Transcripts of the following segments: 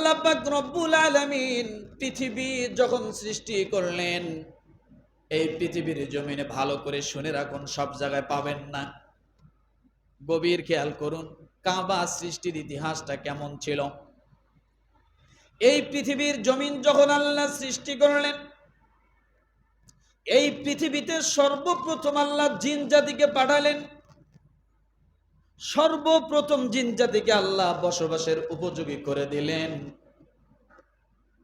আল্লাহ পাক রব্বুল আলামিন পৃথিবী যখন সৃষ্টি করলেন, এই পৃথিবীর জমিনে ভালো করে শুনে রাখুন, সব জায়গায় পাবেন না, গভীর খেয়াল করুন কাবা সৃষ্টির ইতিহাসটা কেমন ছিল। এই পৃথিবীর জমিন যখন আল্লাহ সৃষ্টি করলেন, এই পৃথিবীতে সর্বপ্রথম আল্লাহ জিন জাতিকে পাঠালেন। সর্বপ্রথম জিন জাতিকে আল্লাহ বসবাসের উপযোগী করে দিলেন।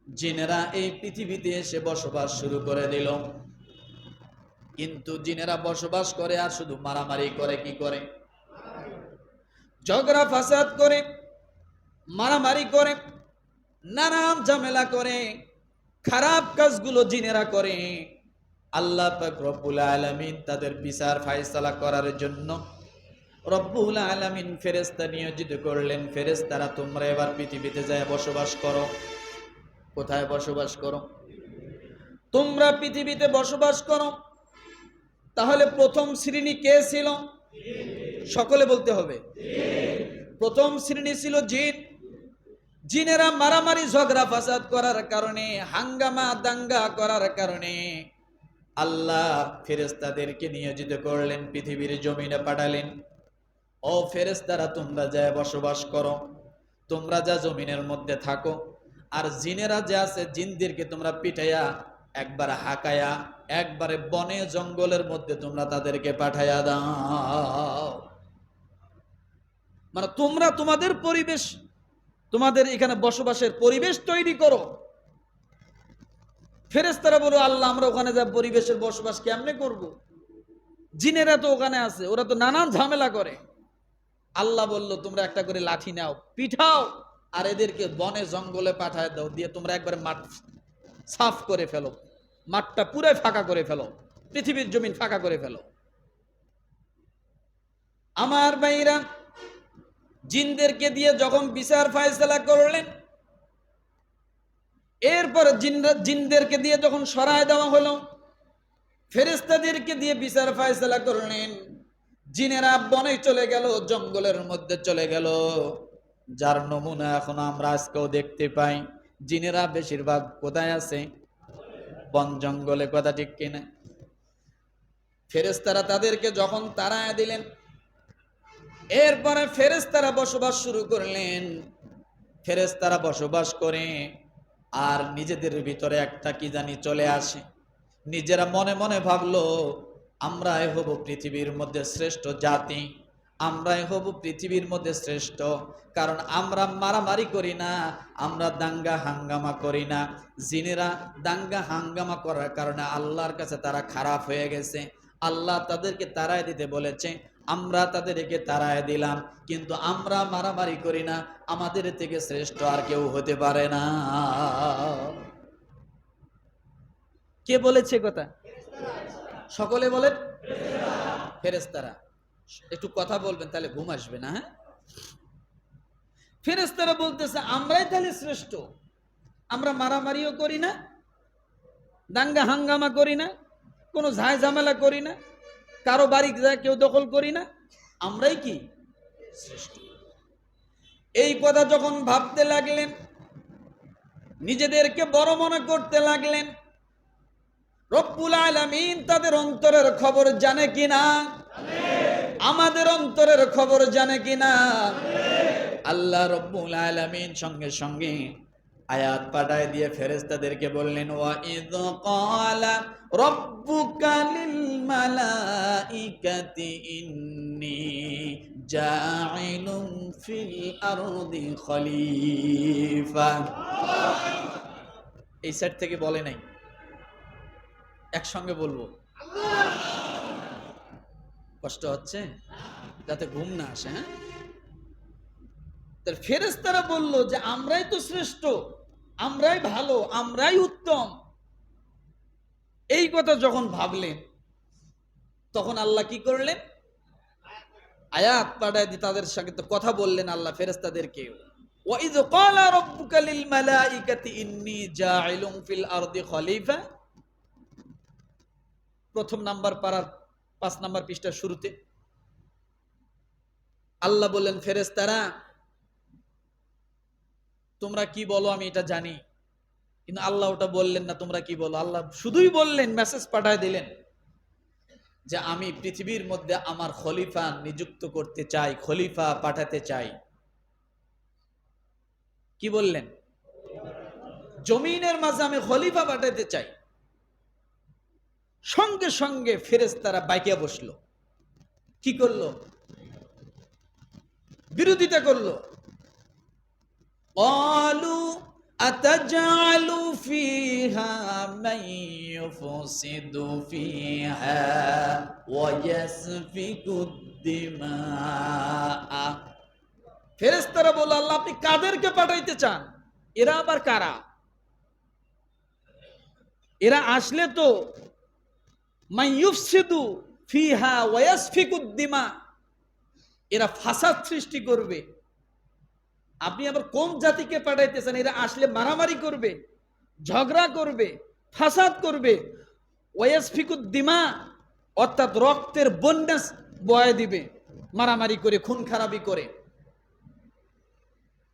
জিনেরা এই পৃথিবীতে এসে বসবাস শুরু করে দিল। কিন্তু জিনেরা বসবাস করে আর শুধু মারামারি করে, কি করে? ঝগড়া ফাসাদ করে, মারামারি করে, নানান ঝামেলা করে, খারাপ কাজগুলো জিনেরা করে। আল্লাহ পাক রব্বুল আলামিন তাদের বিচার ফায়সালা করার জন্য রব্বুল আলামিন ফেরেশতা নিয়োজিত করলেন। ফেরেশতারা তোমরা এবার পৃথিবীতে যায় বসবাস করো। কোথায় বসবাস করো? তোমরা পৃথিবীতে বসবাস করো। তাহলে প্রথম শ্রেণী কে ছিল? সকলে বলতে হবে, প্রথম শ্রেণী ছিল জিন। জিনেরা মারামারি ঝগড়া ফাসাদ করার কারণে, হাঙ্গামা দাঙ্গা করার কারণে আল্লাহ ফেরেশতাদেরকে নিয়োজিত করলেন, পৃথিবীর জমিনে পাঠালেন। ও ফেরেশতারা তোমরা যায় বসবাস করো, তোমরা যা জমিনের মধ্যে থাকো। আর জিনেরা যে আছে, জিনদেরকে তোমরা পিটাইয়া, একবার হাকায়া, একবারে বনে জঙ্গলের মধ্যে তোমরা তাদেরকে পাঠাইয়া দাও। মানে তোমরা তোমাদের পরিবেশ, তোমাদের এখানে বসবাসের পরিবেশ তৈরি করো। ফেরেশতারা বলো, আল্লাহ আমরা ওখানে যা পরিবেশের বসবাস কেমনে করব? জিনেরা তো ওখানে আছে, ওরা তো নানান ঝামেলা করে। আল্লাহ বলল, তোমরা একটা করে লাঠি নাও, পিঠাও, আর এদেরকে বনে জঙ্গলে পাঠায় দাও, দিয়ে তোমরা একবারে মাঠ সাফ করে ফেলো, মাঠটা পুরাই ফাঁকা করে ফেলো, পৃথিবীর জমিন ফাঁকা করে ফেলো। আমার ভাইরা, জিনদেরকে দিয়ে যখন বিচার ফায়সালা করলেন, এরপর জিনদেরকে দিয়ে যখন সরায় দেওয়া হলো, ফেরেশতাদেরকে দিয়ে বিচার ফায়সালা করলেন। জিনেরা বনে চলে গেল, জঙ্গলের মধ্যে চলে গেল, যার নমুনা এখন আমরা আজকেও দেখতে পাই। জিনেরা বেশিরভাগ কোথায় আছে? বন জঙ্গলে, কথা ঠিক কিনা? ফেরেশতারা তাদেরকে যখন তাড়ায় দিলেন, এরপরে ফেরেশতারা বসবাস শুরু করলেন। ফেরেশতারা বসবাস করে আর নিজেদের ভিতরে একটা কি জানি চলে আসে। নিজেরা মনে মনে ভাবলো, আমরাই হব পৃথিবীর মধ্যে শ্রেষ্ঠ জাতি, আমরাই হব পৃথিবীর মধ্যে শ্রেষ্ঠ, কারণ আমরা মারামারি করি না, আমরা দাঙ্গা হাঙ্গামা করি না। জিনেরা দাঙ্গা হাঙ্গামা করার কারণে আল্লাহর কাছে তারা খারাপ হয়ে গেছে। আল্লাহ তাদেরকে তাড়ায় দিতে বলেছে, আমরা তাদেরকে তাড়ায় দিলাম, কিন্তু আমরা মারামারি করি না, আমাদের থেকে শ্রেষ্ঠ আর কেউ হতে পারে না। কে বলেছে কথা? সকলে বলেন, ফেরেশতারা। একটু কথা বলবেন, তাহলে ঘুম আসবে না। হ্যাঁ, ফেরেশতারা বলতেছে, আমরাই তাহলে শ্রেষ্ঠ, আমরা মারামারিও করি না, দাঙ্গা হাঙ্গামা করি না, কোনো ঝাই ঝামেলা করি না, কারো বাড়ি যায় কেউ দখল করি না, আমরাই কি শ্রেষ্ঠ। এই কথা যখন ভাবতে লাগলেন, নিজেদেরকে বড় মনে করতে লাগলেন, রব্বুল আলামিন তাদের অন্তরের খবর জানে কিনা? আমাদের অন্তরের খবর জানে কিনা? আল্লাহ রব্বুল আলামিন সঙ্গে সঙ্গে আয়াত পাঠায় দিয়ে ফেরেশতাদেরকে বললেন, ওয়া ইয ক্বালা রাব্বুকা লিল মালাইকাতি ইন্নী জাইলুন ফিল আরদি খলিফা। এই সাইড থেকে বলে নাই, একসঙ্গে বলবো। কষ্ট হচ্ছে যাতে ঘুম না আসে। হ্যাঁ, ফেরেশতারা বলল যে আমরাই তো শ্রেষ্ঠ, আমরাই ভালো, আমরাই উত্তম। এই কথা যখন ভাবলেন, তখন আল্লাহ কি করলেন? আয়াত পাঠায় দিয়ে তাদের সাথে তো কথা বললেন আল্লাহ ফেরেশতাদেরকে। ওয়া ইয ক্বালা রাব্বুকা লিল মালাইকাতি ইন্নী জাইলুন ফিল আরদি খলিফা। প্রথম নাম্বার পারার 5 নাম্বার পৃষ্ঠার শুরুতে আল্লাহ বললেন, ফেরেশতারা তোমরা কি বলো আমি এটা জানি, কিন্তু আল্লাহ ওটা বললেন না তোমরা কি বলো। আল্লাহ শুধুই বললেন, মেসেজ পাঠায় দিলেন যে আমি পৃথিবীর মধ্যে আমার খলিফা নিযুক্ত করতে চাই, খলিফা পাঠাতে চাই। কি বললেন? জমিনের মাঝে আমি খলিফা পাঠাতে চাই। সঙ্গে সঙ্গে ফেরেশতারা বাইকে বসলো। কি করলো? বিরোধিতা করলো। ক্বালু আতাজআলু ফিহা মান ইউফসিদু ফিহা ওয়া ইয়াসফিকু দিমা। ফেরেশতারা বলল, আল্লাহ আপনি কাদেরকে পাঠাইতে চান? এরা আবার কারা? এরা আসলে তো মান ইউফসিদু ফিহা ওয়া ইয়াসফিকু দিমা, এরা ফাসাদ সৃষ্টি করবে। আপনি আবার কোন জাতিকে পাঠাইতেছেন? এরা আসলে মারামারি করবে, ঝগড়া করবে, ফাসাদ করবে। ওয়াসফিকুদ দিমা, অর্থাৎ রক্তের বন্যা বয়ে দিবে, মারামারি করে, খুন খারাপি করে।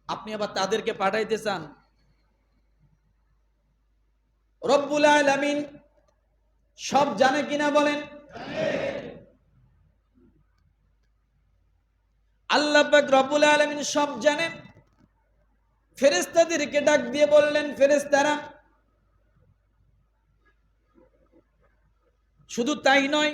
আপনি আবার তাদেরকে পাঠাইতে চান? রব্বুল আলামিন সব জানে কিনা বলেন? আল্লাহ পাক রব্বুল আলামিন সব জানেন। ফেরেশতাদেরকে ডাক দিয়ে বললেন, ফেরেশতারা, শুধু তাই নয়,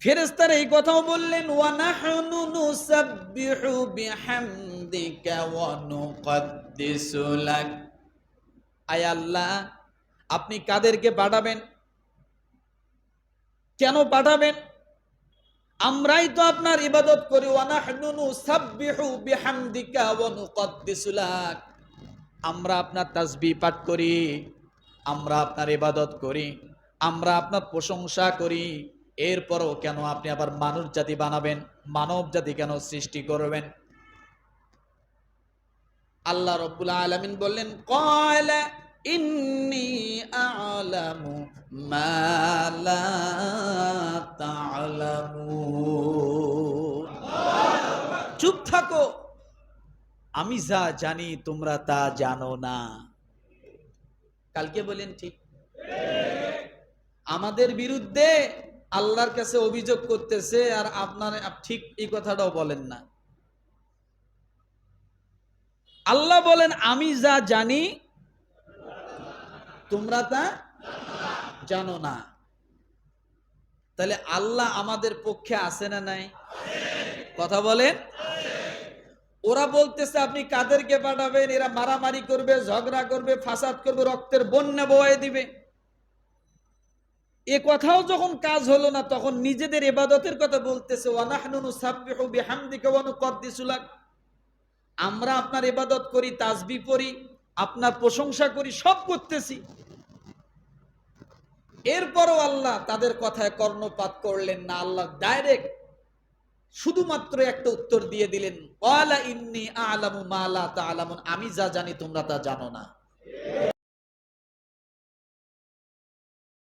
ফেরেশতারা এই কথাও বললেন, ওয়া নাহনু নুসাব্বিহু বিহামদিকা ওয়া নুকদ্দিসু লাক। আয় আল্লাহ, আপনি কাদেরকে পাঠাবেন? কেন পাঠাবেন? আমরাই তো আপনার ইবাদত করি। ওয়া নাহনু নুসাব্বিহু বিহামদিকা ওয়া নুকদ্দিসু লাক, আমরা আপনার তাসবিহ পাঠ করি, আমরা আপনার ইবাদত করি, আমরা আপনার প্রশংসা করি। এরপরও কেন আপনি আবার মানুষ জাতি বানাবেন? মানব জাতি কেন সৃষ্টি করবেন? আল্লাহ রাব্বুল আলামিন বললেন, ক্বালা ইন্নী আ'লামু মা লা তা'লামুন। চুপ থাকো, আমি যা জানি তোমরা তা জানো না। কালকে বলেন ঠিক? আমাদের বিরুদ্ধে আল্লাহর কাছে অভিযোগ করতেছে, আর আপনারা ঠিক এই কথাটাও বলেন না। আল্লাহ বলেন, আমি যা জানি তোমরা তা জানো না। তাহলে আল্লাহ আমাদের পক্ষে আছে না নাই? কথা বলেন। ওরা বলতেছে আপনি কাদেরকে পাঠাবেন? এরা মারামারি করবে, ঝগড়া করবে, ফাসাদ করবে, রক্তের বন্যা বয়ে দিবে। এ কথাও যখন কাজ হলো না, তখন নিজেদের ইবাদতের কথা বলতেছে, ওয়া নাহনু নুসাব্বিহু বিহামদিকা ওয়া নুকদ্দিসু লাক, আমরা আপনার ইবাদত করি, তাসবিহ পড়ি, আপনার প্রশংসা করি, সব করতেছি। এরপরও আল্লাহ তাদের কথায় কর্ণপাত করলেন না। আল্লাহ ডাইরেক্ট শুধুমাত্র একটা উত্তর দিয়ে দিলেন, ক্বালা ইন্নী আ'লামু মা লা তা'লামুন, আমি যা জানি তোমরা তা জানো না।